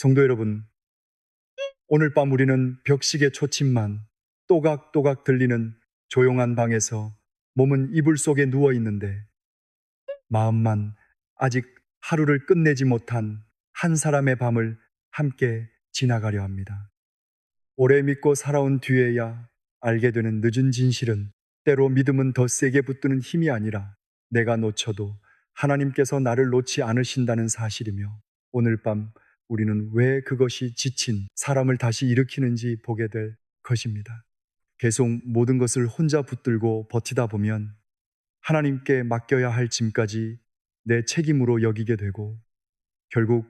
성도 여러분, 오늘 밤 우리는 벽시계 초침만 또각또각 들리는 조용한 방에서 몸은 이불 속에 누워 있는데 마음만 아직 하루를 끝내지 못한 한 사람의 밤을 함께 지나가려 합니다. 오래 믿고 살아온 뒤에야 알게 되는 늦은 진실은 때로 믿음은 더 세게 붙드는 힘이 아니라 내가 놓쳐도 하나님께서 나를 놓지 않으신다는 사실이며 오늘 밤 우리는 왜 그것이 지친 사람을 다시 일으키는지 보게 될 것입니다. 계속 모든 것을 혼자 붙들고 버티다 보면 하나님께 맡겨야 할 짐까지 내 책임으로 여기게 되고 결국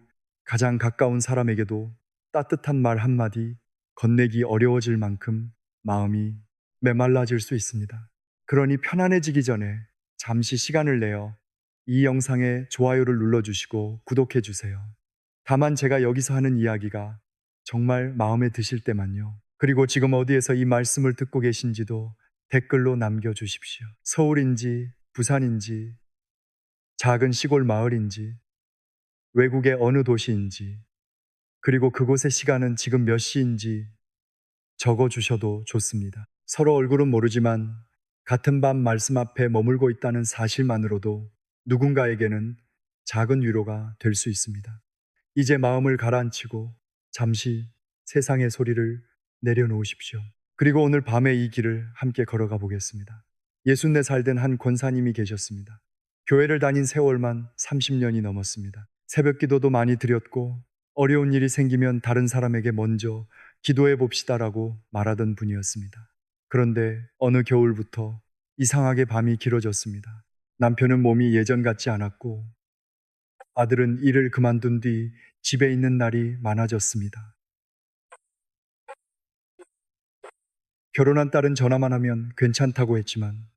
가장 가까운 사람에게도 따뜻한 말 한마디 건네기 어려워질 만큼 마음이 메말라질 수 있습니다. 그러니 편안해지기 전에 잠시 시간을 내어 이 영상에 좋아요를 눌러주시고 구독해주세요. 다만 제가 여기서 하는 이야기가 정말 마음에 드실 때만요. 그리고 지금 어디에서 이 말씀을 듣고 계신지도 댓글로 남겨주십시오. 서울인지 부산인지 작은 시골 마을인지 외국의 어느 도시인지 그리고 그곳의 시간은 지금 몇 시인지 적어주셔도 좋습니다. 서로 얼굴은 모르지만 같은 밤 말씀 앞에 머물고 있다는 사실만으로도 누군가에게는 작은 위로가 될 수 있습니다. 이제 마음을 가라앉히고 잠시 세상의 소리를 내려놓으십시오. 그리고 오늘 밤에 이 길을 함께 걸어가 보겠습니다. 64살 된 한 권사님이 계셨습니다. 교회를 다닌 세월만 30년이 넘었습니다. 새벽 기도도 많이 드렸고 어려운 일이 생기면 다른 사람에게 먼저 기도해 봅시다라고 말하던 분이었습니다. 그런데 어느 겨울부터 이상하게 밤이 길어졌습니다. 남편은 몸이 예전 같지 않았고 아들은 일을 그만둔 뒤 집에 있는 날이 많아졌습니다. 결혼한 딸은 전화만 하면 괜찮다고 했지만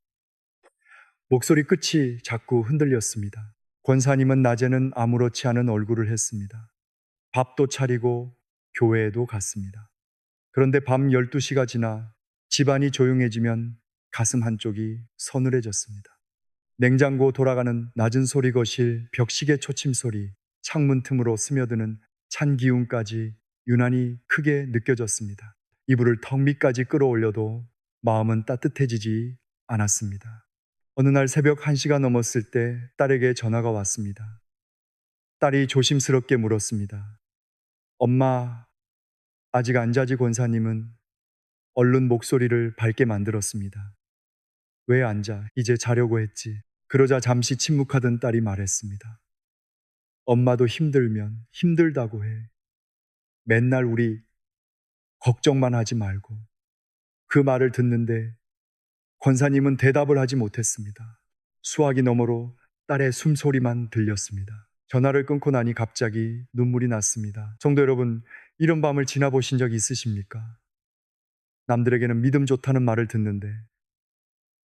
목소리 끝이 자꾸 흔들렸습니다. 권사님은 낮에는 아무렇지 않은 얼굴을 했습니다. 밥도 차리고 교회에도 갔습니다. 그런데 밤 12시가 지나 집안이 조용해지면 가슴 한쪽이 서늘해졌습니다. 냉장고 돌아가는 낮은 소리 거실, 벽시계 초침 소리, 창문 틈으로 스며드는 찬 기운까지 유난히 크게 느껴졌습니다. 이불을 턱 밑까지 끌어올려도 마음은 따뜻해지지 않았습니다. 어느 날 새벽 1시가 넘었을 때 딸에게 전화가 왔습니다. 딸이 조심스럽게 물었습니다. 엄마, 아직 안 자지? 권사님은 얼른 목소리를 밝게 만들었습니다. 왜 안 자? 이제 자려고 했지. 그러자 잠시 침묵하던 딸이 말했습니다. 엄마도 힘들면 힘들다고 해. 맨날 우리 걱정만 하지 말고. 그 말을 듣는데 권사님은 대답을 하지 못했습니다. 수화기 너머로 딸의 숨소리만 들렸습니다. 전화를 끊고 나니 갑자기 눈물이 났습니다. 성도 여러분, 이런 밤을 지나보신 적 있으십니까? 남들에게는 믿음 좋다는 말을 듣는데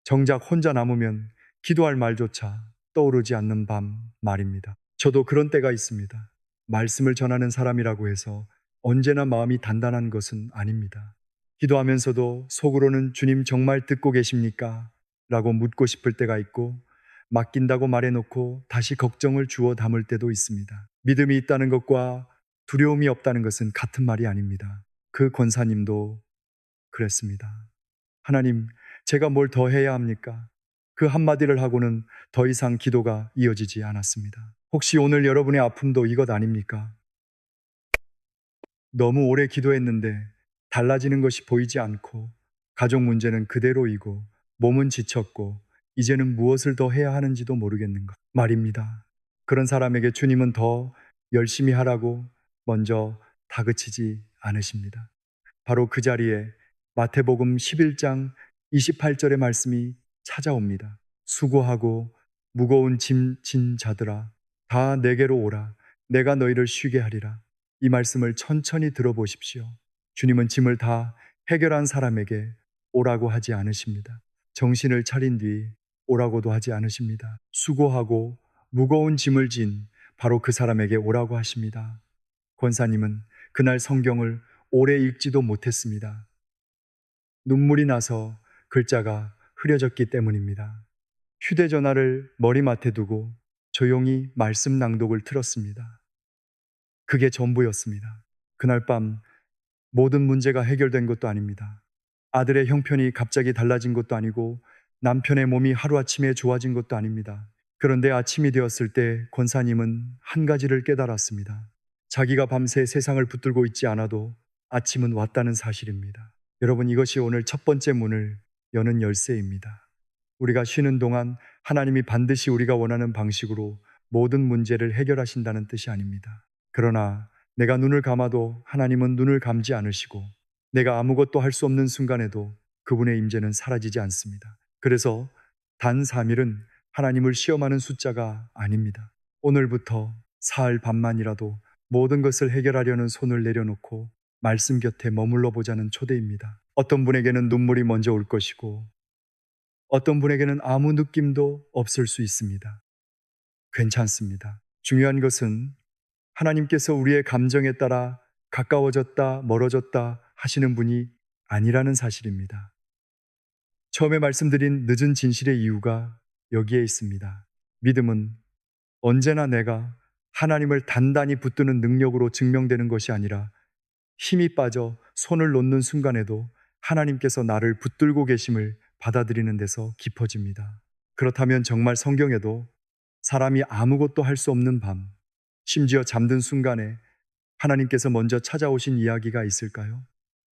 정작 혼자 남으면 기도할 말조차 떠오르지 않는 밤 말입니다. 저도 그런 때가 있습니다. 말씀을 전하는 사람이라고 해서 언제나 마음이 단단한 것은 아닙니다. 기도하면서도 속으로는 주님 정말 듣고 계십니까? 라고 묻고 싶을 때가 있고 맡긴다고 말해놓고 다시 걱정을 주워 담을 때도 있습니다. 믿음이 있다는 것과 두려움이 없다는 것은 같은 말이 아닙니다. 그 권사님도 그랬습니다. 하나님, 제가 뭘 더 해야 합니까? 그 한마디를 하고는 더 이상 기도가 이어지지 않았습니다. 혹시 오늘 여러분의 아픔도 이것 아닙니까? 너무 오래 기도했는데 달라지는 것이 보이지 않고 가족 문제는 그대로이고 몸은 지쳤고 이제는 무엇을 더 해야 하는지도 모르겠는 것 말입니다. 그런 사람에게 주님은 더 열심히 하라고 먼저 다그치지 않으십니다. 바로 그 자리에 마태복음 11장 28절의 말씀이 찾아옵니다. 수고하고 무거운 짐 진 자들아 다 내게로 오라. 내가 너희를 쉬게 하리라. 이 말씀을 천천히 들어보십시오. 주님은 짐을 다 해결한 사람에게 오라고 하지 않으십니다. 정신을 차린 뒤 오라고도 하지 않으십니다. 수고하고 무거운 짐을 진 바로 그 사람에게 오라고 하십니다. 권사님은 그날 성경을 오래 읽지도 못했습니다. 눈물이 나서 글자가 흐려졌기 때문입니다. 휴대전화를 머리맡에 두고 조용히 말씀 낭독을 틀었습니다. 그게 전부였습니다. 그날 밤 모든 문제가 해결된 것도 아닙니다. 아들의 형편이 갑자기 달라진 것도 아니고 남편의 몸이 하루아침에 좋아진 것도 아닙니다. 그런데 아침이 되었을 때 권사님은 한 가지를 깨달았습니다. 자기가 밤새 세상을 붙들고 있지 않아도 아침은 왔다는 사실입니다. 여러분, 이것이 오늘 첫 번째 문을 여는 열쇠입니다. 우리가 쉬는 동안 하나님이 반드시 우리가 원하는 방식으로 모든 문제를 해결하신다는 뜻이 아닙니다. 그러나 내가 눈을 감아도 하나님은 눈을 감지 않으시고 내가 아무것도 할 수 없는 순간에도 그분의 임재는 사라지지 않습니다. 그래서 단 3일은 하나님을 시험하는 숫자가 아닙니다. 오늘부터 사흘 밤만이라도 모든 것을 해결하려는 손을 내려놓고 말씀 곁에 머물러 보자는 초대입니다. 어떤 분에게는 눈물이 먼저 올 것이고 어떤 분에게는 아무 느낌도 없을 수 있습니다. 괜찮습니다. 중요한 것은 하나님께서 우리의 감정에 따라 가까워졌다, 멀어졌다 하시는 분이 아니라는 사실입니다. 처음에 말씀드린 늦은 진실의 이유가 여기에 있습니다. 믿음은 언제나 내가 하나님을 단단히 붙드는 능력으로 증명되는 것이 아니라 힘이 빠져 손을 놓는 순간에도 하나님께서 나를 붙들고 계심을 받아들이는 데서 깊어집니다. 그렇다면 정말 성경에도 사람이 아무것도 할 수 없는 밤, 심지어 잠든 순간에 하나님께서 먼저 찾아오신 이야기가 있을까요?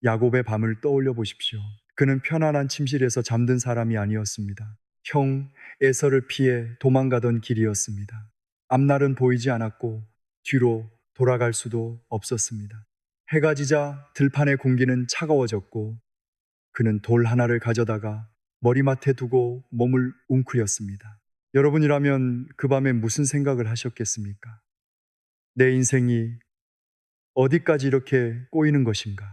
야곱의 밤을 떠올려 보십시오. 그는 편안한 침실에서 잠든 사람이 아니었습니다. 형 에서를 피해 도망가던 길이었습니다. 앞날은 보이지 않았고 뒤로 돌아갈 수도 없었습니다. 해가 지자 들판의 공기는 차가워졌고 그는 돌 하나를 가져다가 머리맡에 두고 몸을 웅크렸습니다. 여러분이라면 그 밤에 무슨 생각을 하셨겠습니까? 내 인생이 어디까지 이렇게 꼬이는 것인가?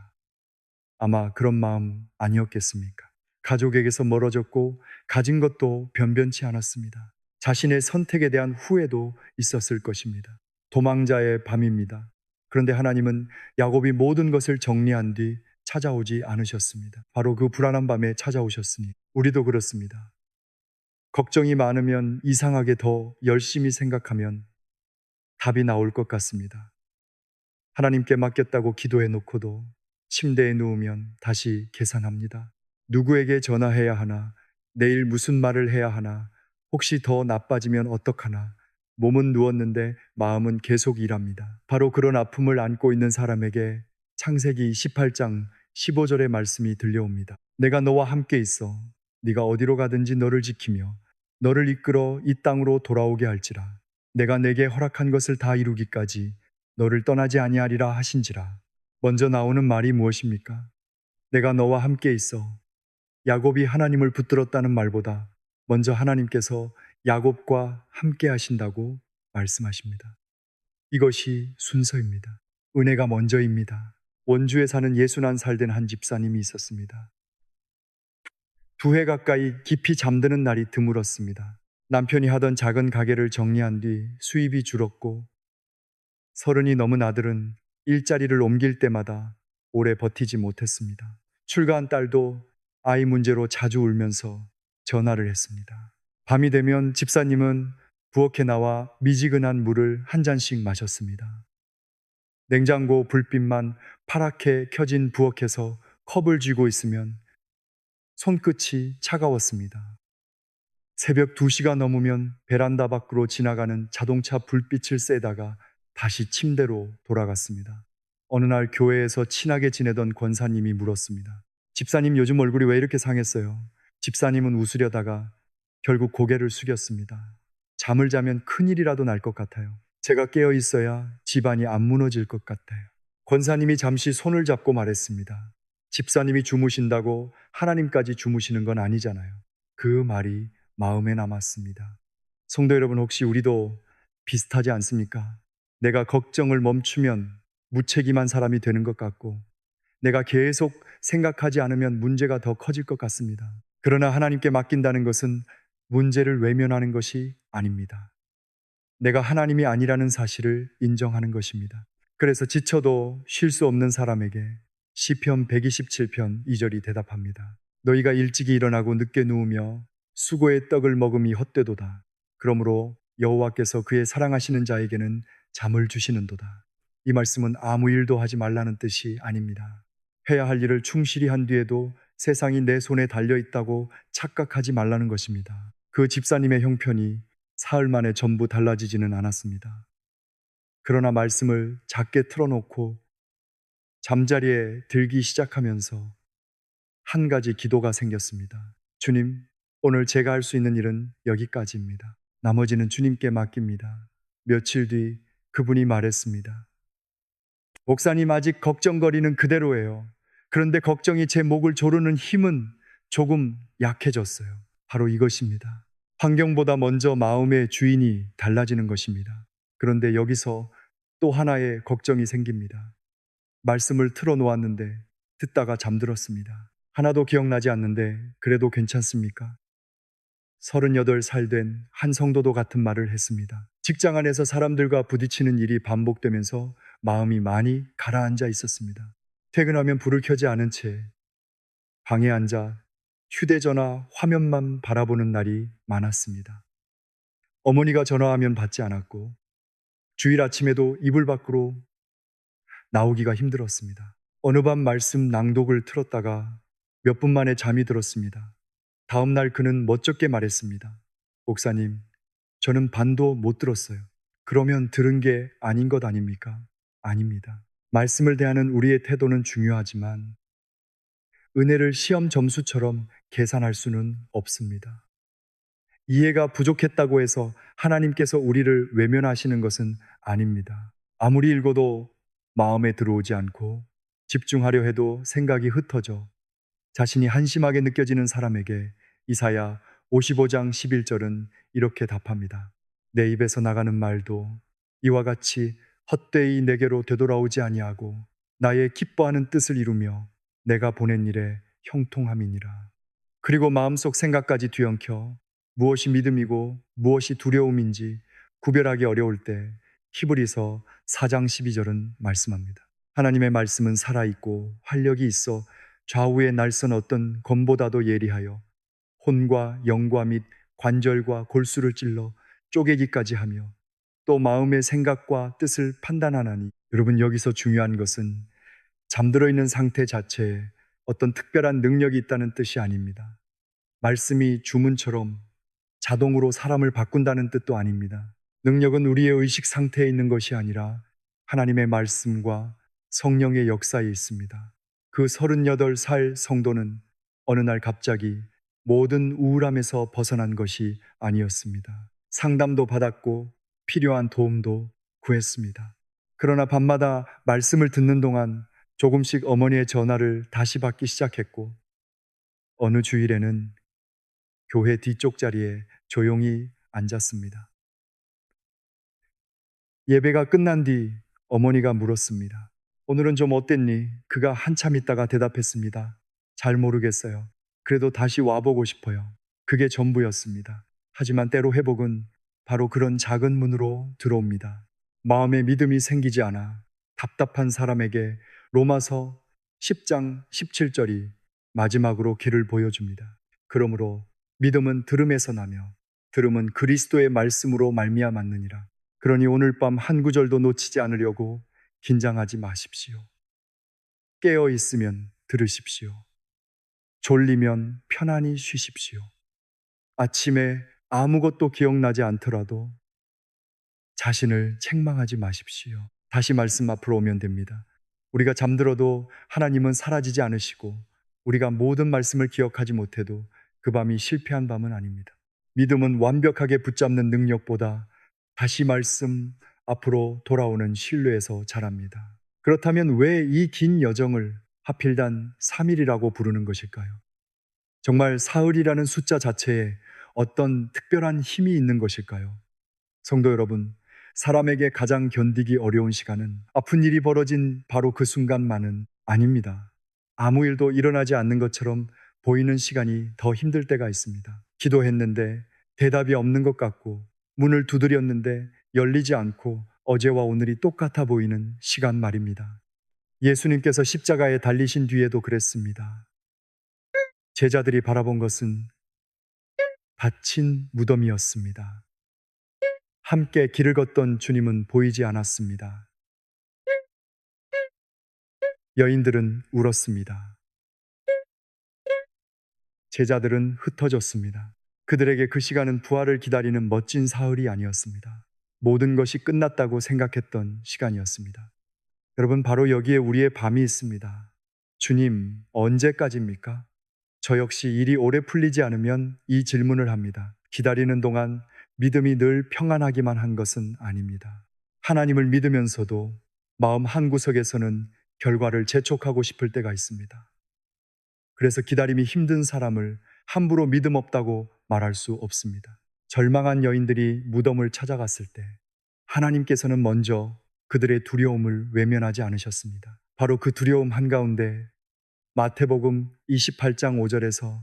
아마 그런 마음 아니었겠습니까? 가족에게서 멀어졌고 가진 것도 변변치 않았습니다. 자신의 선택에 대한 후회도 있었을 것입니다. 도망자의 밤입니다. 그런데 하나님은 야곱이 모든 것을 정리한 뒤 찾아오지 않으셨습니다. 바로 그 불안한 밤에 찾아오셨으니 우리도 그렇습니다. 걱정이 많으면 이상하게 더 열심히 생각하면 답이 나올 것 같습니다. 하나님께 맡겼다고 기도해 놓고도 침대에 누우면 다시 계산합니다. 누구에게 전화해야 하나? 내일 무슨 말을 해야 하나? 혹시 더 나빠지면 어떡하나? 몸은 누웠는데 마음은 계속 일합니다. 바로 그런 아픔을 안고 있는 사람에게 창세기 18장 15절의 말씀이 들려옵니다. 내가 너와 함께 있어. 네가 어디로 가든지 너를 지키며 너를 이끌어 이 땅으로 돌아오게 할지라. 내가 내게 허락한 것을 다 이루기까지 너를 떠나지 아니하리라 하신지라. 먼저 나오는 말이 무엇입니까? 내가 너와 함께 있어. 야곱이 하나님을 붙들었다는 말보다 먼저 하나님께서 야곱과 함께 하신다고 말씀하십니다. 이것이 순서입니다. 은혜가 먼저입니다. 원주에 사는 61살 된 한 집사님이 있었습니다. 2해 가까이 깊이 잠드는 날이 드물었습니다. 남편이 하던 작은 가게를 정리한 뒤 수입이 줄었고 30이 넘은 아들은 일자리를 옮길 때마다 오래 버티지 못했습니다. 출가한 딸도 아이 문제로 자주 울면서 전화를 했습니다. 밤이 되면 집사님은 부엌에 나와 미지근한 물을 한 잔씩 마셨습니다. 냉장고 불빛만 파랗게 켜진 부엌에서 컵을 쥐고 있으면 손끝이 차가웠습니다. 새벽 2시가 넘으면 베란다 밖으로 지나가는 자동차 불빛을 쐬다가 다시 침대로 돌아갔습니다. 어느 날 교회에서 친하게 지내던 권사님이 물었습니다. 집사님 요즘 얼굴이 왜 이렇게 상했어요? 집사님은 웃으려다가 결국 고개를 숙였습니다. 잠을 자면 큰일이라도 날 것 같아요. 제가 깨어 있어야 집안이 안 무너질 것 같아요. 권사님이 잠시 손을 잡고 말했습니다. 집사님이 주무신다고 하나님까지 주무시는 건 아니잖아요. 그 말이 마음에 남았습니다. 성도 여러분, 혹시 우리도 비슷하지 않습니까? 내가 걱정을 멈추면 무책임한 사람이 되는 것 같고 내가 계속 생각하지 않으면 문제가 더 커질 것 같습니다. 그러나 하나님께 맡긴다는 것은 문제를 외면하는 것이 아닙니다. 내가 하나님이 아니라는 사실을 인정하는 것입니다. 그래서 지쳐도 쉴 수 없는 사람에게 시편 127편 2절이 대답합니다. 너희가 일찍이 일어나고 늦게 누우며 수고의 떡을 먹음이 헛되도다. 그러므로 여호와께서 그의 사랑하시는 자에게는 잠을 주시는도다. 이 말씀은 아무 일도 하지 말라는 뜻이 아닙니다. 해야 할 일을 충실히 한 뒤에도 세상이 내 손에 달려 있다고 착각하지 말라는 것입니다. 그 집사님의 형편이 사흘 만에 전부 달라지지는 않았습니다. 그러나 말씀을 작게 틀어놓고 잠자리에 들기 시작하면서 한 가지 기도가 생겼습니다. 주님, 오늘 제가 할 수 있는 일은 여기까지입니다. 나머지는 주님께 맡깁니다. 며칠 뒤 그분이 말했습니다. 목사님, 아직 걱정거리는 그대로예요. 그런데 걱정이 제 목을 조르는 힘은 조금 약해졌어요. 바로 이것입니다. 환경보다 먼저 마음의 주인이 달라지는 것입니다. 그런데 여기서 또 하나의 걱정이 생깁니다. 말씀을 틀어놓았는데 듣다가 잠들었습니다. 하나도 기억나지 않는데 그래도 괜찮습니까? 38살 된 한 성도도 같은 말을 했습니다. 직장 안에서 사람들과 부딪히는 일이 반복되면서 마음이 많이 가라앉아 있었습니다. 퇴근하면 불을 켜지 않은 채 방에 앉아 휴대전화 화면만 바라보는 날이 많았습니다. 어머니가 전화하면 받지 않았고 주일 아침에도 이불 밖으로 나오기가 힘들었습니다. 어느 밤 말씀 낭독을 틀었다가 몇 분 만에 잠이 들었습니다. 다음 날 그는 멋쩍게 말했습니다. 목사님, 저는 반도 못 들었어요. 그러면 들은 게 아닌 것 아닙니까? 아닙니다. 말씀을 대하는 우리의 태도는 중요하지만 은혜를 시험 점수처럼 계산할 수는 없습니다. 이해가 부족했다고 해서 하나님께서 우리를 외면하시는 것은 아닙니다. 아무리 읽어도 마음에 들어오지 않고 집중하려 해도 생각이 흩어져 자신이 한심하게 느껴지는 사람에게 이사야 55장 11절은 이렇게 답합니다. 내 입에서 나가는 말도 이와 같이 헛되이 내게로 되돌아오지 아니하고 나의 기뻐하는 뜻을 이루며 내가 보낸 일에 형통함이니라. 그리고 마음속 생각까지 뒤엉켜 무엇이 믿음이고 무엇이 두려움인지 구별하기 어려울 때 히브리서 4장 12절은 말씀합니다. 하나님의 말씀은 살아있고 활력이 있어 좌우의 날선 어떤 검보다도 예리하여 혼과 영과 및 관절과 골수를 찔러 쪼개기까지 하며 또 마음의 생각과 뜻을 판단하나니. 여러분, 여기서 중요한 것은 잠들어 있는 상태 자체에 어떤 특별한 능력이 있다는 뜻이 아닙니다. 말씀이 주문처럼 자동으로 사람을 바꾼다는 뜻도 아닙니다. 능력은 우리의 의식 상태에 있는 것이 아니라 하나님의 말씀과 성령의 역사에 있습니다. 그 38살 성도는 어느 날 갑자기 모든 우울함에서 벗어난 것이 아니었습니다. 상담도 받았고 필요한 도움도 구했습니다. 그러나 밤마다 말씀을 듣는 동안 조금씩 어머니의 전화를 다시 받기 시작했고 어느 주일에는 교회 뒤쪽 자리에 조용히 앉았습니다. 예배가 끝난 뒤 어머니가 물었습니다. 오늘은 좀 어땠니? 그가 한참 있다가 대답했습니다. 잘 모르겠어요. 그래도 다시 와보고 싶어요. 그게 전부였습니다. 하지만 때로 회복은 바로 그런 작은 문으로 들어옵니다. 마음에 믿음이 생기지 않아 답답한 사람에게 로마서 10장 17절이 마지막으로 길을 보여줍니다. 그러므로 믿음은 들음에서 나며 들음은 그리스도의 말씀으로 말미암았느니라. 그러니 오늘 밤 한 구절도 놓치지 않으려고 긴장하지 마십시오. 깨어 있으면 들으십시오. 졸리면 편안히 쉬십시오. 아침에 아무것도 기억나지 않더라도 자신을 책망하지 마십시오. 다시 말씀 앞으로 오면 됩니다. 우리가 잠들어도 하나님은 사라지지 않으시고 우리가 모든 말씀을 기억하지 못해도 그 밤이 실패한 밤은 아닙니다. 믿음은 완벽하게 붙잡는 능력보다 다시 말씀 앞으로 돌아오는 신뢰에서 자랍니다. 그렇다면 왜 이 긴 여정을 하필 단 3일이라고 부르는 것일까요? 정말 사흘이라는 숫자 자체에 어떤 특별한 힘이 있는 것일까요? 성도 여러분, 사람에게 가장 견디기 어려운 시간은 아픈 일이 벌어진 바로 그 순간만은 아닙니다. 아무 일도 일어나지 않는 것처럼 보이는 시간이 더 힘들 때가 있습니다. 기도했는데 대답이 없는 것 같고 문을 두드렸는데 열리지 않고 어제와 오늘이 똑같아 보이는 시간 말입니다. 예수님께서 십자가에 달리신 뒤에도 그랬습니다. 제자들이 바라본 것은 닫힌 무덤이었습니다. 함께 길을 걷던 주님은 보이지 않았습니다. 여인들은 울었습니다. 제자들은 흩어졌습니다. 그들에게 그 시간은 부활을 기다리는 멋진 사흘이 아니었습니다. 모든 것이 끝났다고 생각했던 시간이었습니다. 여러분, 바로 여기에 우리의 밤이 있습니다. 주님, 언제까지입니까? 저 역시 일이 오래 풀리지 않으면 이 질문을 합니다. 기다리는 동안 믿음이 늘 평안하기만 한 것은 아닙니다. 하나님을 믿으면서도 마음 한구석에서는 결과를 재촉하고 싶을 때가 있습니다. 그래서 기다림이 힘든 사람을 함부로 믿음 없다고 말할 수 없습니다. 절망한 여인들이 무덤을 찾아갔을 때 하나님께서는 먼저 그들의 두려움을 외면하지 않으셨습니다. 바로 그 두려움 한가운데 마태복음 28장 5절에서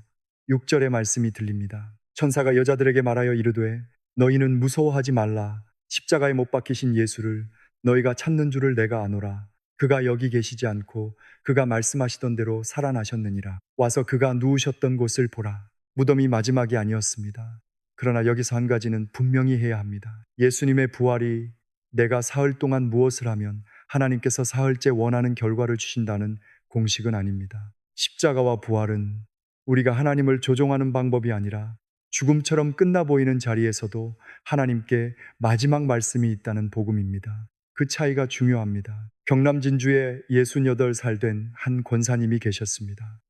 6절의 말씀이 들립니다. 천사가 여자들에게 말하여 이르되 너희는 무서워하지 말라. 십자가에 못 박히신 예수를 너희가 찾는 줄을 내가 아노라. 그가 여기 계시지 않고 그가 말씀하시던 대로 살아나셨느니라. 와서 그가 누우셨던 곳을 보라. 무덤이 마지막이 아니었습니다. 그러나 여기서 한 가지는 분명히 해야 합니다. 예수님의 부활이 내가 사흘 동안 무엇을 하면 하나님께서 사흘째 원하는 결과를 주신다는 공식은 아닙니다. 십자가와 부활은 우리가 하나님을 조종하는 방법이 아니라 죽음처럼 끝나 보이는 자리에서도 하나님께 마지막 말씀이 있다는 복음입니다. 그 차이가 중요합니다. 경남 진주에 68살 된 한 권사님이 계셨습니다.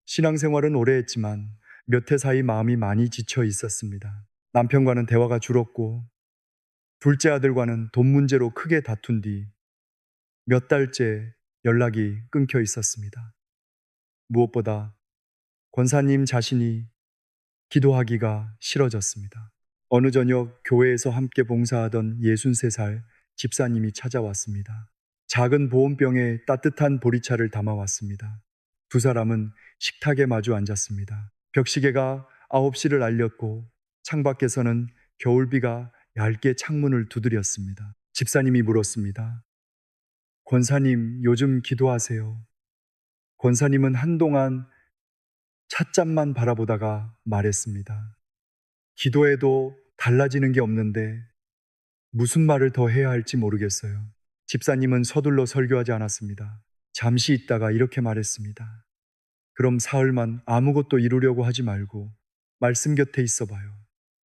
신앙생활은 오래 했지만 몇 해 사이 마음이 많이 지쳐 있었습니다. 남편과는 대화가 줄었고 둘째 아들과는 돈 문제로 크게 다툰 뒤 몇 달째 연락이 끊겨 있었습니다. 무엇보다 권사님 자신이 기도하기가 싫어졌습니다. 어느 저녁 교회에서 함께 봉사하던 63살 집사님이 찾아왔습니다. 작은 보온병에 따뜻한 보리차를 담아왔습니다. 두 사람은 식탁에 마주 앉았습니다. 벽시계가 9시를 알렸고 창밖에서는 겨울비가 얇게 창문을 두드렸습니다. 집사님이 물었습니다. 권사님, 요즘 기도하세요? 권사님은 한동안 찻잔만 바라보다가 말했습니다. 기도해도 달라지는 게 없는데 무슨 말을 더 해야 할지 모르겠어요. 집사님은 서둘러 설교하지 않았습니다. 잠시 있다가 이렇게 말했습니다. 그럼 사흘만 아무것도 이루려고 하지 말고 말씀 곁에 있어 봐요.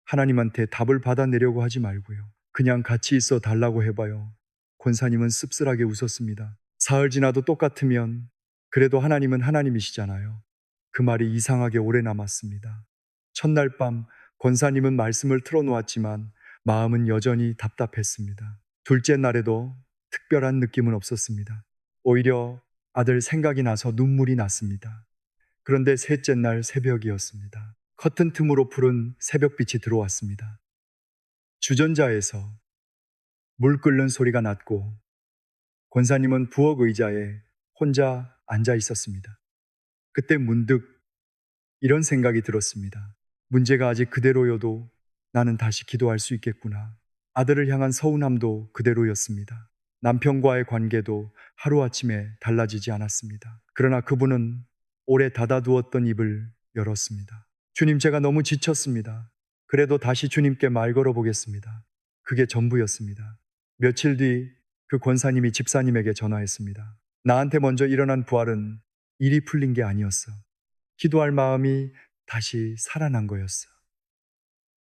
하나님한테 답을 받아내려고 하지 말고요. 그냥 같이 있어 달라고 해봐요. 권사님은 씁쓸하게 웃었습니다. 사흘 지나도 똑같으면 그래도 하나님은 하나님이시잖아요. 그 말이 이상하게 오래 남았습니다. 첫날 밤 권사님은 말씀을 틀어놓았지만 마음은 여전히 답답했습니다. 둘째 날에도 특별한 느낌은 없었습니다. 오히려 아들 생각이 나서 눈물이 났습니다. 그런데 셋째 날 새벽이었습니다. 커튼 틈으로 푸른 새벽빛이 들어왔습니다. 주전자에서 물 끓는 소리가 났고 권사님은 부엌 의자에 혼자 앉아 있었습니다. 그때 문득 이런 생각이 들었습니다. 문제가 아직 그대로여도 나는 다시 기도할 수 있겠구나. 아들을 향한 서운함도 그대로였습니다. 남편과의 관계도 하루아침에 달라지지 않았습니다. 그러나 그분은 오래 닫아두었던 입을 열었습니다. 주님, 제가 너무 지쳤습니다. 그래도 다시 주님께 말 걸어보겠습니다. 그게 전부였습니다. 며칠 뒤 그 권사님이 집사님에게 전화했습니다. 나한테 먼저 일어난 부활은 일이 풀린 게 아니었어. 기도할 마음이 다시 살아난 거였어.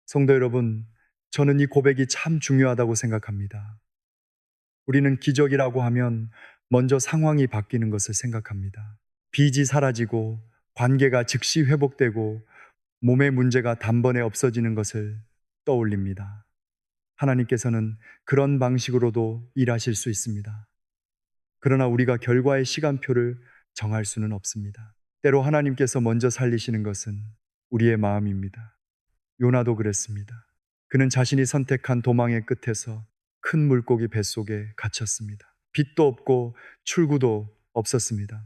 성도 여러분, 저는 이 고백이 참 중요하다고 생각합니다. 우리는 기적이라고 하면 먼저 상황이 바뀌는 것을 생각합니다. 빚이 사라지고 관계가 즉시 회복되고 몸의 문제가 단번에 없어지는 것을 떠올립니다. 하나님께서는 그런 방식으로도 일하실 수 있습니다. 그러나 우리가 결과의 시간표를 정할 수는 없습니다. 때로 하나님께서 먼저 살리시는 것은 우리의 마음입니다. 요나도 그랬습니다. 그는 자신이 선택한 도망의 끝에서 큰 물고기 뱃속에 갇혔습니다. 빛도 없고 출구도 없었습니다.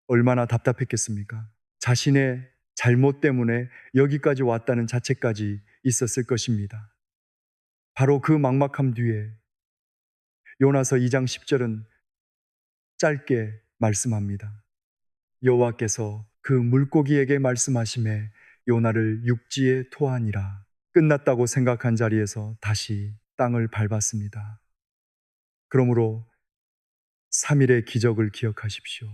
얼마나 답답했겠습니까? 자신의 잘못 때문에 여기까지 왔다는 자체까지 있었을 것입니다. 바로 그 막막함 뒤에 요나서 2장 10절은 짧게 말씀합니다. 여호와께서 그 물고기에게 말씀하심에 요나를 육지에 토하니라. 끝났다고 생각한 자리에서 다시 땅을 밟았습니다. 그러므로 3일의 기적을 기억하십시오.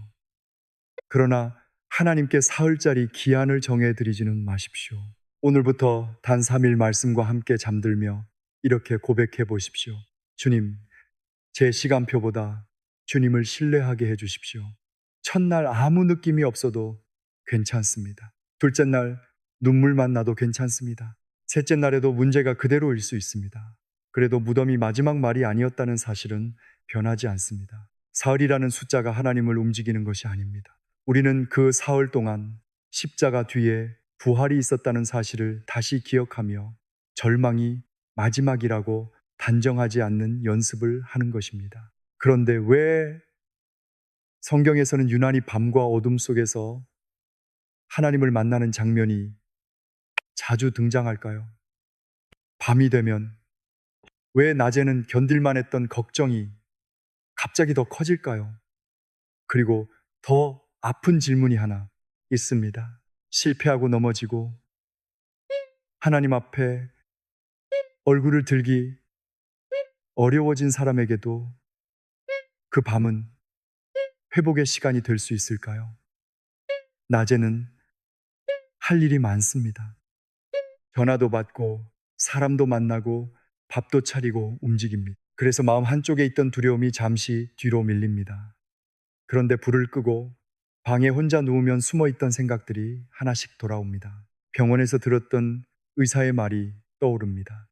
그러나 하나님께 사흘짜리 기한을 정해드리지는 마십시오. 오늘부터 단 3일 말씀과 함께 잠들며 이렇게 고백해 보십시오. 주님, 제 시간표보다 주님을 신뢰하게 해 주십시오. 첫날 아무 느낌이 없어도 괜찮습니다. 둘째 날 눈물만 나도 괜찮습니다. 셋째 날에도 문제가 그대로일 수 있습니다. 그래도 무덤이 마지막 말이 아니었다는 사실은 변하지 않습니다. 사흘이라는 숫자가 하나님을 움직이는 것이 아닙니다. 우리는 그 사흘 동안 십자가 뒤에 부활이 있었다는 사실을 다시 기억하며 절망이 마지막이라고 단정하지 않는 연습을 하는 것입니다. 그런데 왜 성경에서는 유난히 밤과 어둠 속에서 하나님을 만나는 장면이 자주 등장할까요? 밤이 되면 왜 낮에는 견딜만 했던 걱정이 갑자기 더 커질까요? 그리고 더 아픈 질문이 하나 있습니다. 실패하고 넘어지고 하나님 앞에 얼굴을 들기 어려워진 사람에게도 그 밤은 회복의 시간이 될 수 있을까요? 낮에는 할 일이 많습니다. 전화도 받고 사람도 만나고 밥도 차리고 움직입니다. 그래서 마음 한쪽에 있던 두려움이 잠시 뒤로 밀립니다. 그런데 불을 끄고 방에 혼자 누우면 숨어 있던 생각들이 하나씩 돌아옵니다. 병원에서 들었던 의사의 말이 떠오릅니다.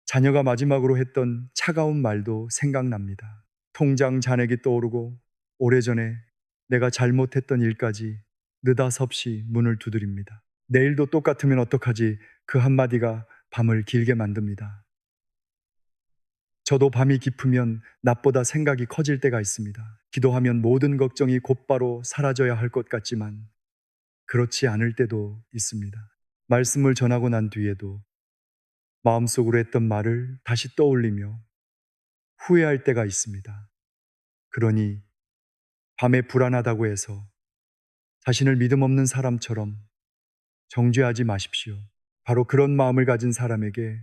자녀가 마지막으로 했던 차가운 말도 생각납니다. 통장 잔액이 떠오르고 오래전에 내가 잘못했던 일까지 느닷없이 문을 두드립니다. 내일도 똑같으면 어떡하지? 그 한마디가 밤을 길게 만듭니다. 저도 밤이 깊으면 낮보다 생각이 커질 때가 있습니다. 기도하면 모든 걱정이 곧바로 사라져야 할 것 같지만 그렇지 않을 때도 있습니다. 말씀을 전하고 난 뒤에도 마음속으로 했던 말을 다시 떠올리며 후회할 때가 있습니다. 그러니 밤에 불안하다고 해서 자신을 믿음 없는 사람처럼 정죄하지 마십시오. 바로 그런 마음을 가진 사람에게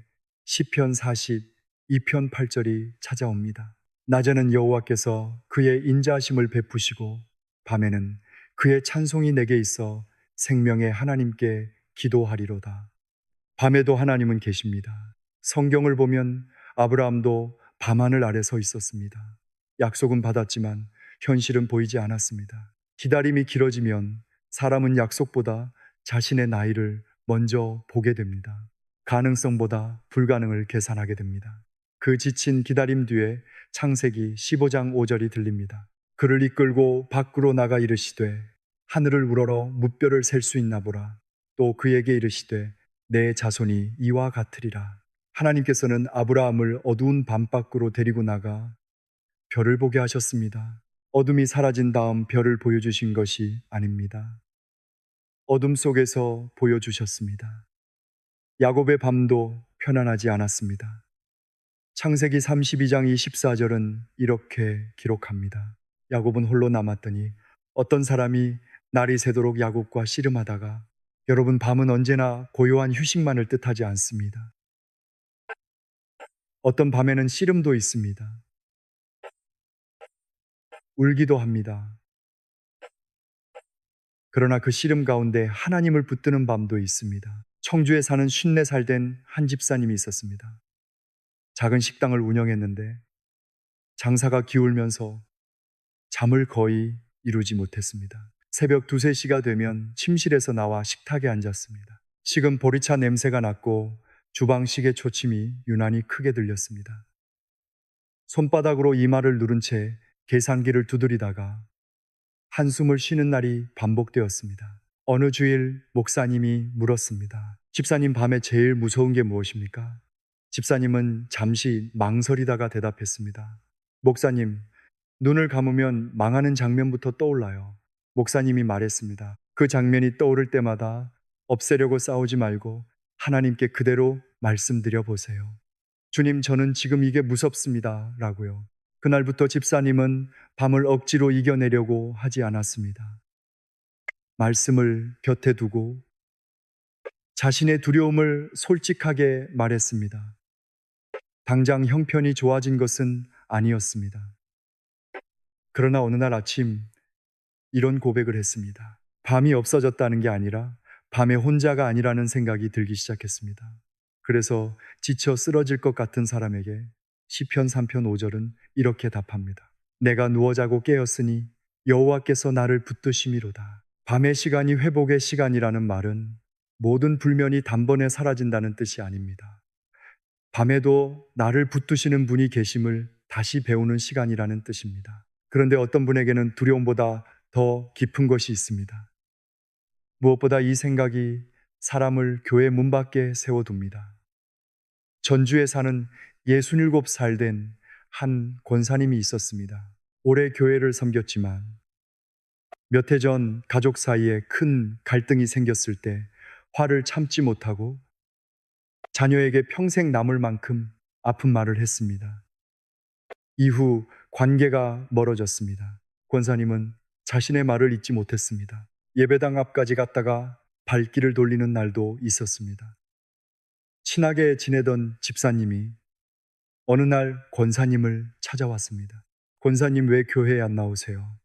시편 42편 8절이 찾아옵니다. 낮에는 여호와께서 그의 인자하심을 베푸시고 밤에는 그의 찬송이 내게 있어 생명의 하나님께 기도하리로다. 밤에도 하나님은 계십니다. 성경을 보면 아브라함도 밤하늘 아래 서 있었습니다. 약속은 받았지만 현실은 보이지 않았습니다. 기다림이 길어지면 사람은 약속보다 자신의 나이를 먼저 보게 됩니다. 가능성보다 불가능을 계산하게 됩니다. 그 지친 기다림 뒤에 창세기 15장 5절이 들립니다. 그를 이끌고 밖으로 나가 이르시되 하늘을 우러러 무뼈를 셀 수 있나 보라. 또 그에게 이르시되 내 자손이 이와 같으리라. 하나님께서는 아브라함을 어두운 밤 밖으로 데리고 나가 별을 보게 하셨습니다. 어둠이 사라진 다음 별을 보여주신 것이 아닙니다. 어둠 속에서 보여주셨습니다. 야곱의 밤도 편안하지 않았습니다. 창세기 32장 24절은 이렇게 기록합니다. 야곱은 홀로 남았더니 어떤 사람이 날이 새도록 야곱과 씨름하다가, 여러분, 밤은 언제나 고요한 휴식만을 뜻하지 않습니다. 어떤 밤에는 씨름도 있습니다. 울기도 합니다. 그러나 그 씨름 가운데 하나님을 붙드는 밤도 있습니다. 청주에 사는 54살 된 한 집사님이 있었습니다. 작은 식당을 운영했는데 장사가 기울면서 잠을 거의 이루지 못했습니다. 새벽 2, 3시가 되면 침실에서 나와 식탁에 앉았습니다. 식은 보리차 냄새가 났고 주방식의 초침이 유난히 크게 들렸습니다. 손바닥으로 이마를 누른 채 계산기를 두드리다가 한숨을 쉬는 날이 반복되었습니다. 어느 주일 목사님이 물었습니다. 집사님, 밤에 제일 무서운 게 무엇입니까? 집사님은 잠시 망설이다가 대답했습니다. 목사님, 눈을 감으면 망하는 장면부터 떠올라요. 목사님이 말했습니다. 그 장면이 떠오를 때마다 없애려고 싸우지 말고 하나님께 그대로 말씀드려 보세요. 주님, 저는 지금 이게 무섭습니다. 라고요. 그날부터 집사님은 밤을 억지로 이겨내려고 하지 않았습니다. 말씀을 곁에 두고 자신의 두려움을 솔직하게 말했습니다. 당장 형편이 좋아진 것은 아니었습니다. 그러나 어느 날 아침 이런 고백을 했습니다. 밤이 없어졌다는 게 아니라 밤에 혼자가 아니라는 생각이 들기 시작했습니다. 그래서 지쳐 쓰러질 것 같은 사람에게 시편 3편 5절은 이렇게 답합니다. 내가 누워 자고 깨었으니 여호와께서 나를 붙드심이로다. 밤의 시간이 회복의 시간이라는 말은 모든 불면이 단번에 사라진다는 뜻이 아닙니다. 밤에도 나를 붙드시는 분이 계심을 다시 배우는 시간이라는 뜻입니다. 그런데 어떤 분에게는 두려움보다 더 깊은 것이 있습니다. 무엇보다 이 생각이 사람을 교회 문 밖에 세워둡니다. 전주에 사는 67살 된 한 권사님이 있었습니다. 오래 교회를 섬겼지만 몇 해 전 가족 사이에 큰 갈등이 생겼을 때 화를 참지 못하고 자녀에게 평생 남을 만큼 아픈 말을 했습니다. 이후 관계가 멀어졌습니다. 권사님은 자신의 말을 잊지 못했습니다. 예배당 앞까지 갔다가 발길을 돌리는 날도 있었습니다. 친하게 지내던 집사님이 어느 날 권사님을 찾아왔습니다. 권사님 왜 교회에 안 나오세요?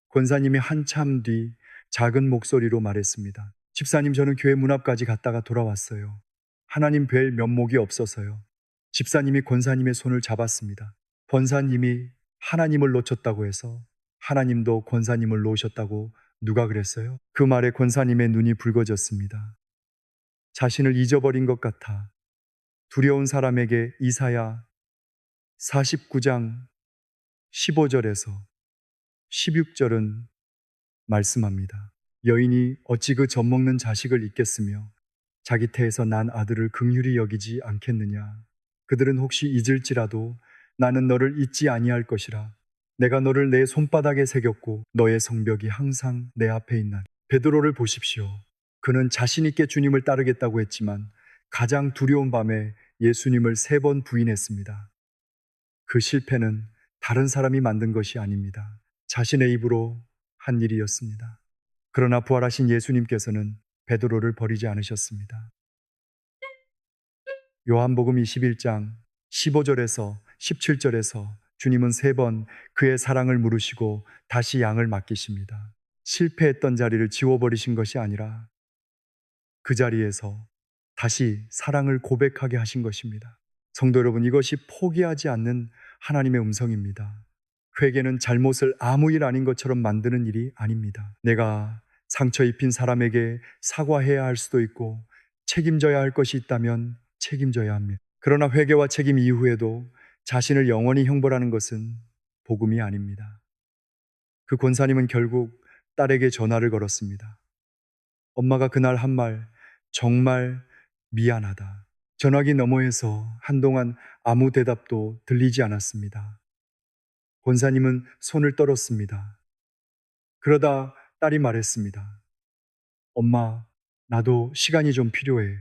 권사님이 한참 뒤 작은 목소리로 말했습니다. 집사님, 저는 교회 문 앞까지 갔다가 돌아왔어요. 하나님 뵐 면목이 없어서요. 집사님이 권사님의 손을 잡았습니다. 권사님이 하나님을 놓쳤다고 해서 하나님도 권사님을 놓으셨다고 누가 그랬어요? 그 말에 권사님의 눈이 붉어졌습니다. 자신을 잊어버린 것 같아 두려운 사람에게 이사야 49장 15절에서 16절은 말씀합니다. 여인이 어찌 그 젖먹는 자식을 잊겠으며 자기 태에서 난 아들을 긍휼히 여기지 않겠느냐. 그들은 혹시 잊을지라도 나는 너를 잊지 아니할 것이라. 내가 너를 내 손바닥에 새겼고 너의 성벽이 항상 내 앞에 있나니. 베드로를 보십시오. 그는 자신 있게 주님을 따르겠다고 했지만 가장 두려운 밤에 예수님을 3번 부인했습니다. 그 실패는 다른 사람이 만든 것이 아닙니다. 자신의 입으로 한 일이었습니다. 그러나 부활하신 예수님께서는 베드로를 버리지 않으셨습니다. 요한복음 21장 15절에서 17절에서 주님은 3번 그의 사랑을 물으시고 다시 양을 맡기십니다. 실패했던 자리를 지워버리신 것이 아니라 그 자리에서 다시 사랑을 고백하게 하신 것입니다. 성도 여러분, 이것이 포기하지 않는 하나님의 음성입니다. 회개는 잘못을 아무 일 아닌 것처럼 만드는 일이 아닙니다. 내가 상처 입힌 사람에게 사과해야 할 수도 있고 책임져야 할 것이 있다면 책임져야 합니다. 그러나 회개와 책임 이후에도 자신을 영원히 형벌하는 것은 복음이 아닙니다. 그 권사님은 결국 딸에게 전화를 걸었습니다. 엄마가 그날 한 말, 정말 미안하다. 전화기 너머에서 한동안 아무 대답도 들리지 않았습니다. 권사님은 손을 떨었습니다. 그러다 딸이 말했습니다. 엄마, 나도 시간이 좀 필요해.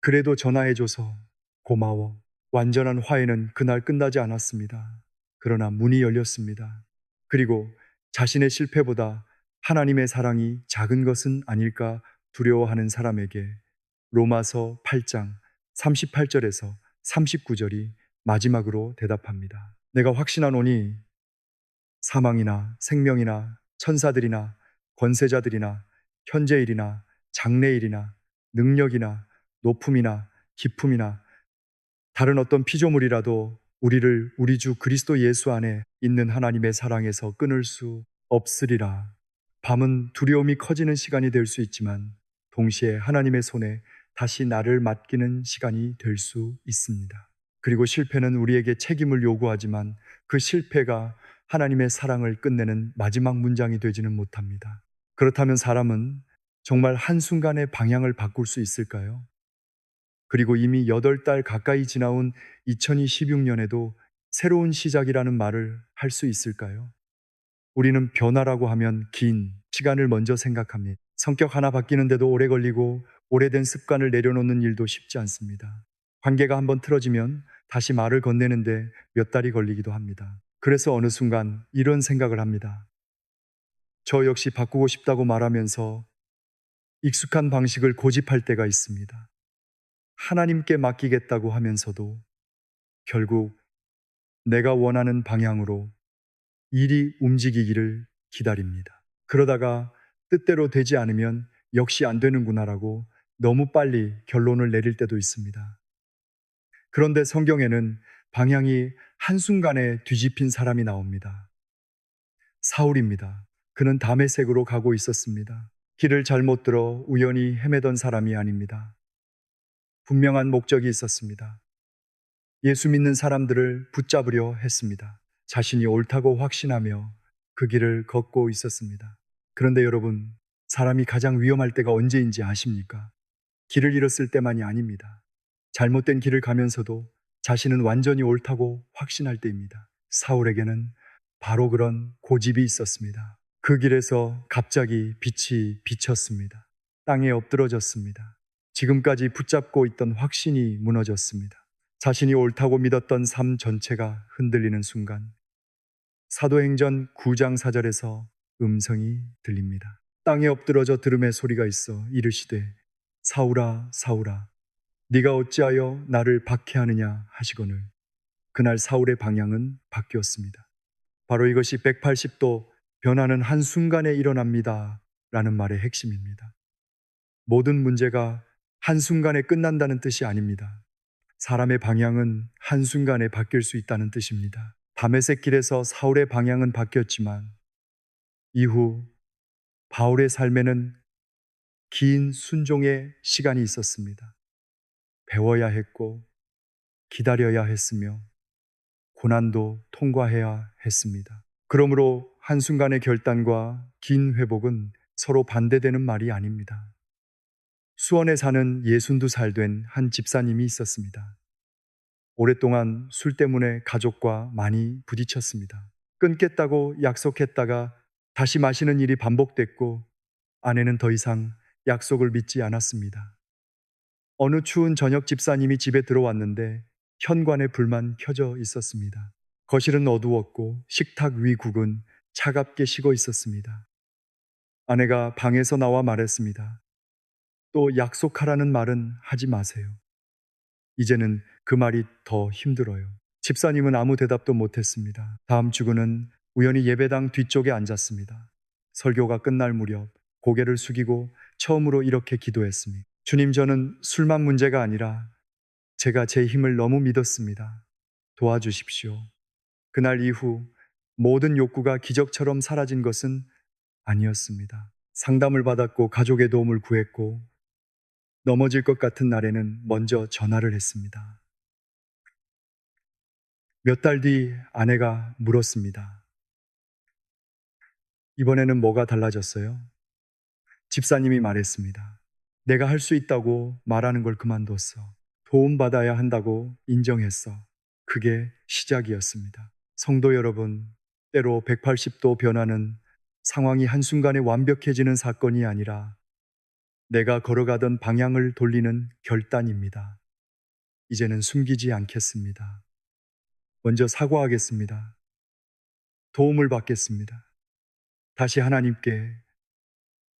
그래도 전화해줘서 고마워. 완전한 화해는 그날 끝나지 않았습니다. 그러나 문이 열렸습니다. 그리고 자신의 실패보다 하나님의 사랑이 작은 것은 아닐까 두려워하는 사람에게 로마서 8장 38절에서 39절이 마지막으로 대답합니다. 내가 확신하노니 사망이나 생명이나 천사들이나 권세자들이나 현재일이나 장래일이나 능력이나 높음이나 깊음이나 다른 어떤 피조물이라도 우리를 우리 주 그리스도 예수 안에 있는 하나님의 사랑에서 끊을 수 없으리라. 밤은 두려움이 커지는 시간이 될 수 있지만 동시에 하나님의 손에 다시 나를 맡기는 시간이 될 수 있습니다. 그리고 실패는 우리에게 책임을 요구하지만 그 실패가 하나님의 사랑을 끝내는 마지막 문장이 되지는 못합니다. 그렇다면 사람은 정말 한순간에 방향을 바꿀 수 있을까요? 그리고 이미 8달 가까이 지나온 2026년에도 새로운 시작이라는 말을 할 수 있을까요? 우리는 변화라고 하면 긴 시간을 먼저 생각합니다. 성격 하나 바뀌는데도 오래 걸리고 오래된 습관을 내려놓는 일도 쉽지 않습니다. 관계가 한번 틀어지면 다시 말을 건네는데 몇 달이 걸리기도 합니다. 그래서 어느 순간 이런 생각을 합니다. 저 역시 바꾸고 싶다고 말하면서 익숙한 방식을 고집할 때가 있습니다. 하나님께 맡기겠다고 하면서도 결국 내가 원하는 방향으로 일이 움직이기를 기다립니다. 그러다가 뜻대로 되지 않으면 역시 안 되는구나라고 너무 빨리 결론을 내릴 때도 있습니다. 그런데 성경에는 방향이 한순간에 뒤집힌 사람이 나옵니다. 사울입니다. 그는 다메섹으로 가고 있었습니다. 길을 잘못 들어 우연히 헤매던 사람이 아닙니다. 분명한 목적이 있었습니다. 예수 믿는 사람들을 붙잡으려 했습니다. 자신이 옳다고 확신하며 그 길을 걷고 있었습니다. 그런데 여러분, 사람이 가장 위험할 때가 언제인지 아십니까? 길을 잃었을 때만이 아닙니다. 잘못된 길을 가면서도 자신은 완전히 옳다고 확신할 때입니다. 사울에게는 바로 그런 고집이 있었습니다. 그 길에서 갑자기 빛이 비쳤습니다. 땅에 엎드러졌습니다. 지금까지 붙잡고 있던 확신이 무너졌습니다. 자신이 옳다고 믿었던 삶 전체가 흔들리는 순간 사도행전 9장 4절에서 음성이 들립니다. 땅에 엎드러져 들음의 소리가 있어 이르시되 사울아 사울아 네가 어찌하여 나를 박해하느냐 하시거늘 그날 사울의 방향은 바뀌었습니다. 바로 이것이 180도 변화는 한순간에 일어납니다 라는 말의 핵심입니다. 모든 문제가 한순간에 끝난다는 뜻이 아닙니다. 사람의 방향은 한순간에 바뀔 수 있다는 뜻입니다. 다메섹 길에서 사울의 방향은 바뀌었지만 이후 바울의 삶에는 긴 순종의 시간이 있었습니다. 배워야 했고 기다려야 했으며 고난도 통과해야 했습니다. 그러므로 한순간의 결단과 긴 회복은 서로 반대되는 말이 아닙니다. 수원에 사는 62살 된 한 집사님이 있었습니다. 오랫동안 술 때문에 가족과 많이 부딪혔습니다. 끊겠다고 약속했다가 다시 마시는 일이 반복됐고 아내는 더 이상 약속을 믿지 않았습니다. 어느 추운 저녁 집사님이 집에 들어왔는데 현관에 불만 켜져 있었습니다. 거실은 어두웠고 식탁 위 국은 차갑게 식어 있었습니다. 아내가 방에서 나와 말했습니다. 또 약속하라는 말은 하지 마세요. 이제는 그 말이 더 힘들어요. 집사님은 아무 대답도 못했습니다. 다음 주구는 우연히 예배당 뒤쪽에 앉았습니다. 설교가 끝날 무렵 고개를 숙이고 처음으로 이렇게 기도했습니다. 주님, 저는 술만 문제가 아니라 제가 제 힘을 너무 믿었습니다. 도와주십시오. 그날 이후 모든 욕구가 기적처럼 사라진 것은 아니었습니다. 상담을 받았고 가족의 도움을 구했고 넘어질 것 같은 날에는 먼저 전화를 했습니다. 몇 달 뒤 아내가 물었습니다. 이번에는 뭐가 달라졌어요? 집사님이 말했습니다. 내가 할 수 있다고 말하는 걸 그만뒀어. 도움받아야 한다고 인정했어. 그게 시작이었습니다. 성도 여러분, 때로 180도 변화는 상황이 한순간에 완벽해지는 사건이 아니라 내가 걸어가던 방향을 돌리는 결단입니다. 이제는 숨기지 않겠습니다. 먼저 사과하겠습니다. 도움을 받겠습니다. 다시 하나님께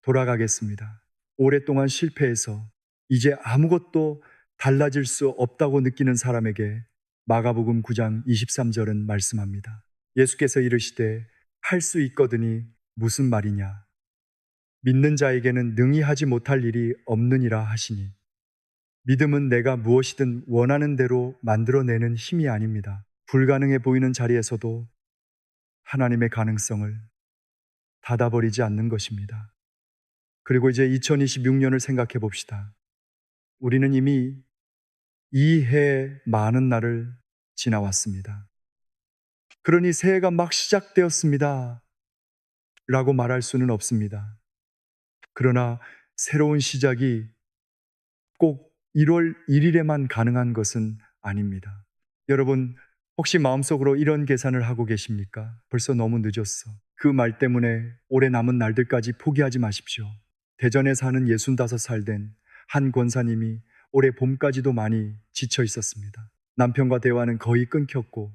돌아가겠습니다. 오랫동안 실패해서 이제 아무것도 달라질 수 없다고 느끼는 사람에게 마가복음 9장 23절은 말씀합니다. 예수께서 이르시되 할 수 있거든이 무슨 말이냐? 믿는 자에게는 능히 하지 못할 일이 없느니라 하시니 믿음은 내가 무엇이든 원하는 대로 만들어내는 힘이 아닙니다. 불가능해 보이는 자리에서도 하나님의 가능성을 닫아버리지 않는 것입니다. 그리고 이제 2026년을 생각해 봅시다. 우리는 이미 이 해 많은 날을 지나왔습니다. 그러니 새해가 막 시작되었습니다. 라고 말할 수는 없습니다. 그러나 새로운 시작이 꼭 1월 1일에만 가능한 것은 아닙니다. 여러분, 혹시 마음속으로 이런 계산을 하고 계십니까? 벌써 너무 늦었어. 그 말 때문에 올해 남은 날들까지 포기하지 마십시오. 대전에 사는 65살 된 한 권사님이 올해 봄까지도 많이 지쳐 있었습니다. 남편과 대화는 거의 끊겼고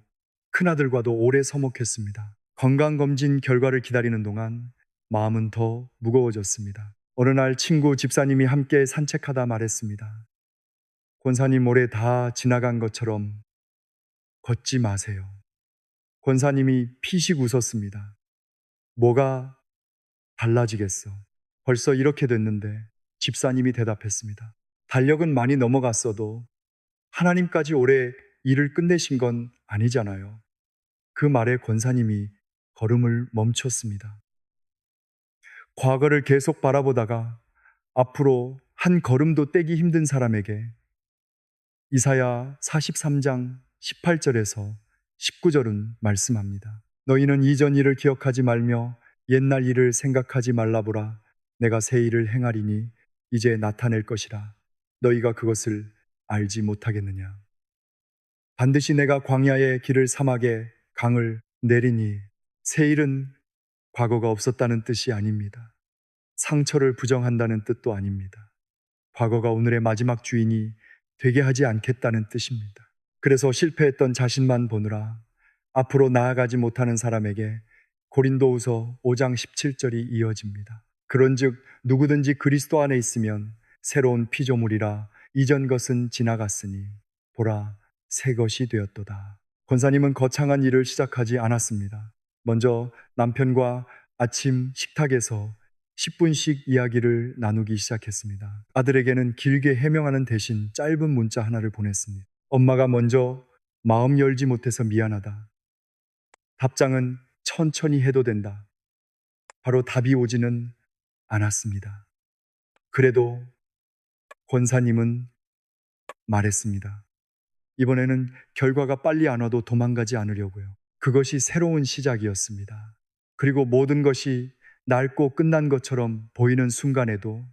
큰아들과도 오래 서먹했습니다. 건강검진 결과를 기다리는 동안 마음은 더 무거워졌습니다. 어느 날 친구 집사님이 함께 산책하다 말했습니다. 권사님, 올해 다 지나간 것처럼 걷지 마세요. 권사님이 피식 웃었습니다. 뭐가 달라지겠어. 벌써 이렇게 됐는데. 집사님이 대답했습니다. 달력은 많이 넘어갔어도 하나님까지 올해 일을 끝내신 건 아니잖아요. 그 말에 권사님이 걸음을 멈췄습니다. 과거를 계속 바라보다가 앞으로 한 걸음도 떼기 힘든 사람에게 이사야 43장 18절에서 19절은 말씀합니다. 너희는 이전 일을 기억하지 말며 옛날 일을 생각하지 말라보라. 내가 새 일을 행하리니 이제 나타낼 것이라. 너희가 그것을 알지 못하겠느냐. 반드시 내가 광야의 길을 사막에 강을 내리니 새 일은 과거가 없었다는 뜻이 아닙니다. 상처를 부정한다는 뜻도 아닙니다. 과거가 오늘의 마지막 주인이 되게 하지 않겠다는 뜻입니다. 그래서 실패했던 자신만 보느라 앞으로 나아가지 못하는 사람에게 고린도후서 5장 17절이 이어집니다. 그런즉 누구든지 그리스도 안에 있으면 새로운 피조물이라. 이전 것은 지나갔으니 보라 새 것이 되었도다. 권사님은 거창한 일을 시작하지 않았습니다. 먼저 남편과 아침 식탁에서 10분씩 이야기를 나누기 시작했습니다. 아들에게는 길게 해명하는 대신 짧은 문자 하나를 보냈습니다. 엄마가 먼저 마음 열지 못해서 미안하다. 답장은 천천히 해도 된다. 바로 답이 오지는 않았습니다. 그래도 권사님은 말했습니다. 이번에는 결과가 빨리 안 와도 도망가지 않으려고요. 그것이 새로운 시작이었습니다. 그리고 모든 것이 낡고 끝난 것처럼 보이는 순간에도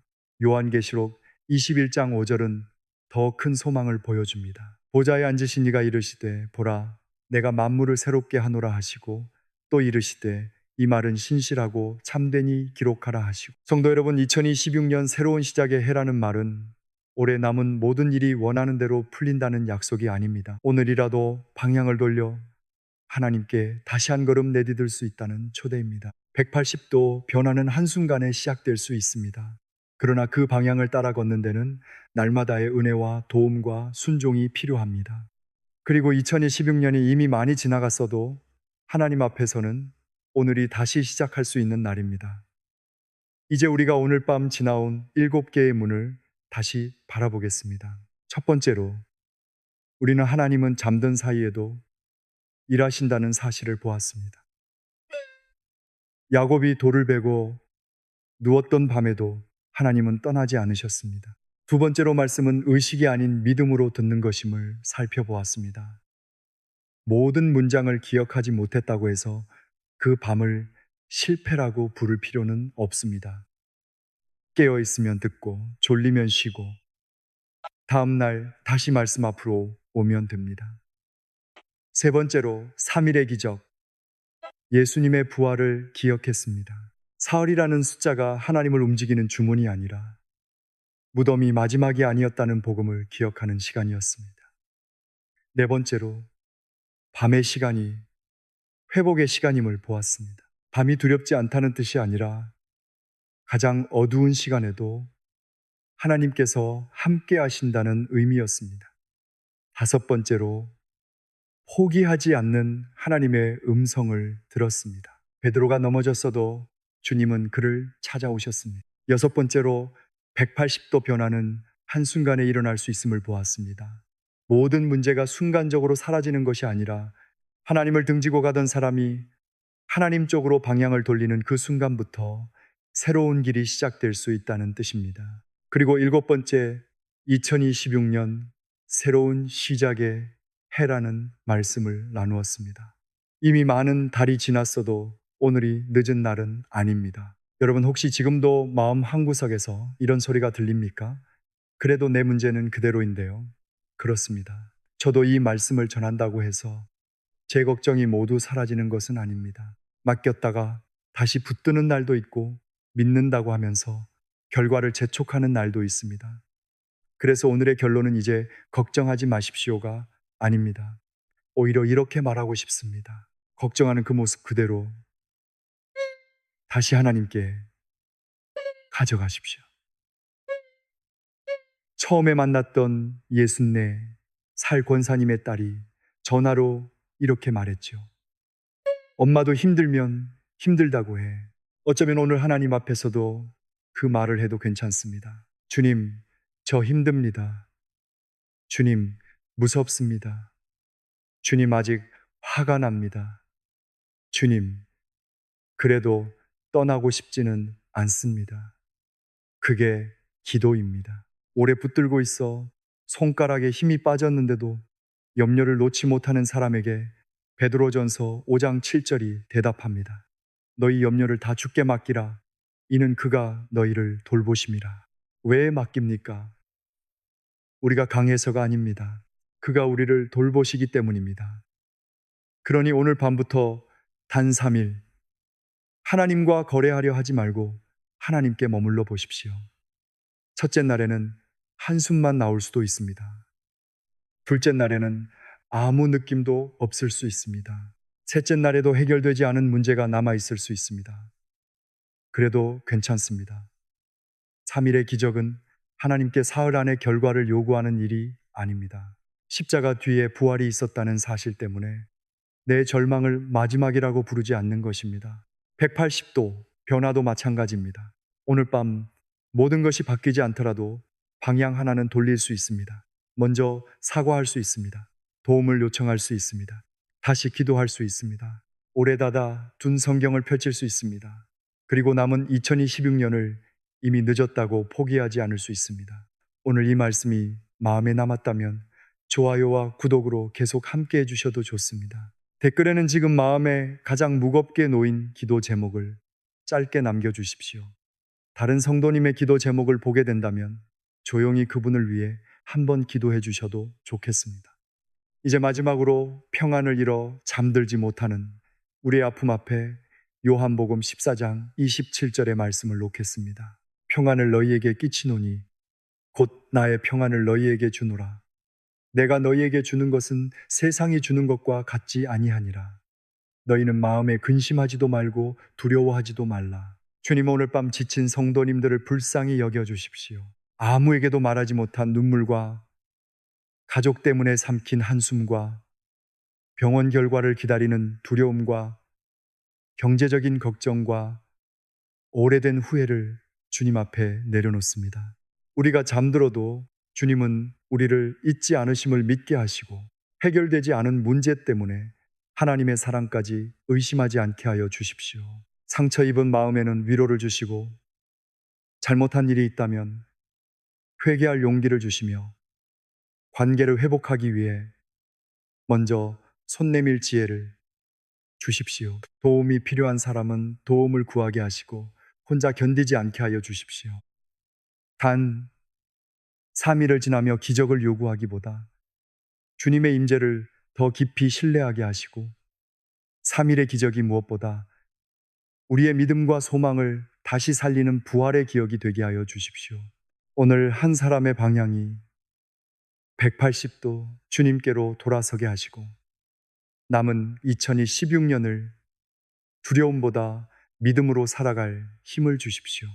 요한계시록 21장 5절은 더 큰 소망을 보여줍니다. 보좌에 앉으신 이가 이르시되 보라 내가 만물을 새롭게 하노라 하시고 또 이르시되 이 말은 신실하고 참되니 기록하라 하시고. 성도 여러분, 2026년 새로운 시작의 해라는 말은 올해 남은 모든 일이 원하는 대로 풀린다는 약속이 아닙니다. 오늘이라도 방향을 돌려 하나님께 다시 한 걸음 내디딜 수 있다는 초대입니다. 180도 변화는 한순간에 시작될 수 있습니다. 그러나 그 방향을 따라 걷는 데는 날마다의 은혜와 도움과 순종이 필요합니다. 그리고 2026년이 이미 많이 지나갔어도 하나님 앞에서는 오늘이 다시 시작할 수 있는 날입니다. 이제 우리가 오늘 밤 지나온 7개의 문을 다시 바라보겠습니다. 첫 번째로, 우리는 하나님은 잠든 사이에도 일하신다는 사실을 보았습니다. 야곱이 돌을 베고 누웠던 밤에도 하나님은 떠나지 않으셨습니다. 두 번째로 말씀은 의식이 아닌 믿음으로 듣는 것임을 살펴보았습니다. 모든 문장을 기억하지 못했다고 해서 그 밤을 실패라고 부를 필요는 없습니다. 깨어있으면 듣고 졸리면 쉬고 다음날 다시 말씀 앞으로 오면 됩니다. 세 번째로 3일의 기적, 예수님의 부활을 기억했습니다. 사흘이라는 숫자가 하나님을 움직이는 주문이 아니라 무덤이 마지막이 아니었다는 복음을 기억하는 시간이었습니다. 네 번째로 밤의 시간이 회복의 시간임을 보았습니다. 밤이 두렵지 않다는 뜻이 아니라 가장 어두운 시간에도 하나님께서 함께 하신다는 의미였습니다. 다섯 번째로 포기하지 않는 하나님의 음성을 들었습니다. 베드로가 넘어졌어도 주님은 그를 찾아오셨습니다. 여섯 번째로 180도 변화는 한순간에 일어날 수 있음을 보았습니다. 모든 문제가 순간적으로 사라지는 것이 아니라 하나님을 등지고 가던 사람이 하나님 쪽으로 방향을 돌리는 그 순간부터 새로운 길이 시작될 수 있다는 뜻입니다. 그리고 일곱 번째, 2026년 새로운 시작의 해라는 말씀을 나누었습니다. 이미 많은 달이 지났어도 오늘이 늦은 날은 아닙니다. 여러분, 혹시 지금도 마음 한구석에서 이런 소리가 들립니까? 그래도 내 문제는 그대로인데요. 그렇습니다. 저도 이 말씀을 전한다고 해서 제 걱정이 모두 사라지는 것은 아닙니다. 맡겼다가 다시 붙드는 날도 있고 믿는다고 하면서 결과를 재촉하는 날도 있습니다. 그래서 오늘의 결론은 이제 걱정하지 마십시오가 아닙니다. 오히려 이렇게 말하고 싶습니다. 걱정하는 그 모습 그대로 다시 하나님께 가져가십시오. 처음에 만났던 64살 권사님의 딸이 전화로 이렇게 말했죠. 엄마도 힘들면 힘들다고 해. 어쩌면 오늘 하나님 앞에서도 그 말을 해도 괜찮습니다. 주님, 저 힘듭니다. 주님, 무섭습니다. 주님, 아직 화가 납니다. 주님, 그래도 떠나고 싶지는 않습니다. 그게 기도입니다. 오래 붙들고 있어 손가락에 힘이 빠졌는데도 염려를 놓지 못하는 사람에게 베드로전서 5장 7절이 대답합니다. 너희 염려를 다 주께 맡기라. 이는 그가 너희를 돌보심이라. 왜 맡깁니까? 우리가 강해서가 아닙니다. 그가 우리를 돌보시기 때문입니다. 그러니 오늘 밤부터 단 3일 하나님과 거래하려 하지 말고 하나님께 머물러 보십시오. 첫째 날에는 한숨만 나올 수도 있습니다. 둘째 날에는 아무 느낌도 없을 수 있습니다. 셋째 날에도 해결되지 않은 문제가 남아 있을 수 있습니다. 그래도 괜찮습니다. 3일의 기적은 하나님께 사흘 안에 결과를 요구하는 일이 아닙니다. 십자가 뒤에 부활이 있었다는 사실 때문에 내 절망을 마지막이라고 부르지 않는 것입니다. 180도 변화도 마찬가지입니다. 오늘 밤 모든 것이 바뀌지 않더라도 방향 하나는 돌릴 수 있습니다. 먼저 사과할 수 있습니다. 도움을 요청할 수 있습니다. 다시 기도할 수 있습니다. 오래 닫아 둔 성경을 펼칠 수 있습니다. 그리고 남은 2026년을 이미 늦었다고 포기하지 않을 수 있습니다. 오늘 이 말씀이 마음에 남았다면 좋아요와 구독으로 계속 함께 해주셔도 좋습니다. 댓글에는 지금 마음에 가장 무겁게 놓인 기도 제목을 짧게 남겨주십시오. 다른 성도님의 기도 제목을 보게 된다면 조용히 그분을 위해 한번 기도해 주셔도 좋겠습니다. 이제 마지막으로 평안을 잃어 잠들지 못하는 우리의 아픔 앞에 요한복음 14장 27절의 말씀을 놓겠습니다. 평안을 너희에게 끼치노니 곧 나의 평안을 너희에게 주노라. 내가 너희에게 주는 것은 세상이 주는 것과 같지 아니하니라. 너희는 마음에 근심하지도 말고 두려워하지도 말라. 주님, 오늘 밤 지친 성도님들을 불쌍히 여겨주십시오. 아무에게도 말하지 못한 눈물과 가족 때문에 삼킨 한숨과 병원 결과를 기다리는 두려움과 경제적인 걱정과 오래된 후회를 주님 앞에 내려놓습니다. 우리가 잠들어도 주님은 우리를 잊지 않으심을 믿게 하시고 해결되지 않은 문제 때문에 하나님의 사랑까지 의심하지 않게 하여 주십시오. 상처 입은 마음에는 위로를 주시고 잘못한 일이 있다면 회개할 용기를 주시며 관계를 회복하기 위해 먼저 손 내밀 지혜를 주십시오. 도움이 필요한 사람은 도움을 구하게 하시고 혼자 견디지 않게 하여 주십시오. 단 3일을 지나며 기적을 요구하기보다 주님의 임재를 더 깊이 신뢰하게 하시고 3일의 기적이 무엇보다 우리의 믿음과 소망을 다시 살리는 부활의 기억이 되게 하여 주십시오. 오늘 한 사람의 방향이 180도 주님께로 돌아서게 하시고 남은 2016년을 두려움보다 믿음으로 살아갈 힘을 주십시오.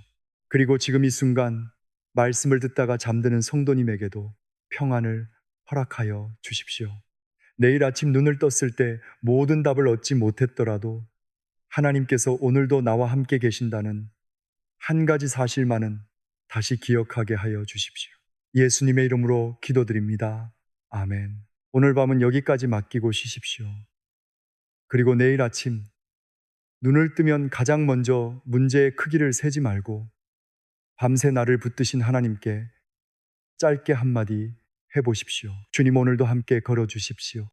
그리고 지금 이 순간 말씀을 듣다가 잠드는 성도님에게도 평안을 허락하여 주십시오. 내일 아침 눈을 떴을 때 모든 답을 얻지 못했더라도 하나님께서 오늘도 나와 함께 계신다는 한 가지 사실만은 다시 기억하게 하여 주십시오. 예수님의 이름으로 기도드립니다. 아멘. 오늘 밤은 여기까지 맡기고 쉬십시오. 그리고 내일 아침 눈을 뜨면 가장 먼저 문제의 크기를 세지 말고 밤새 나를 붙드신 하나님께 짧게 한마디 해보십시오. 주님, 오늘도 함께 걸어주십시오.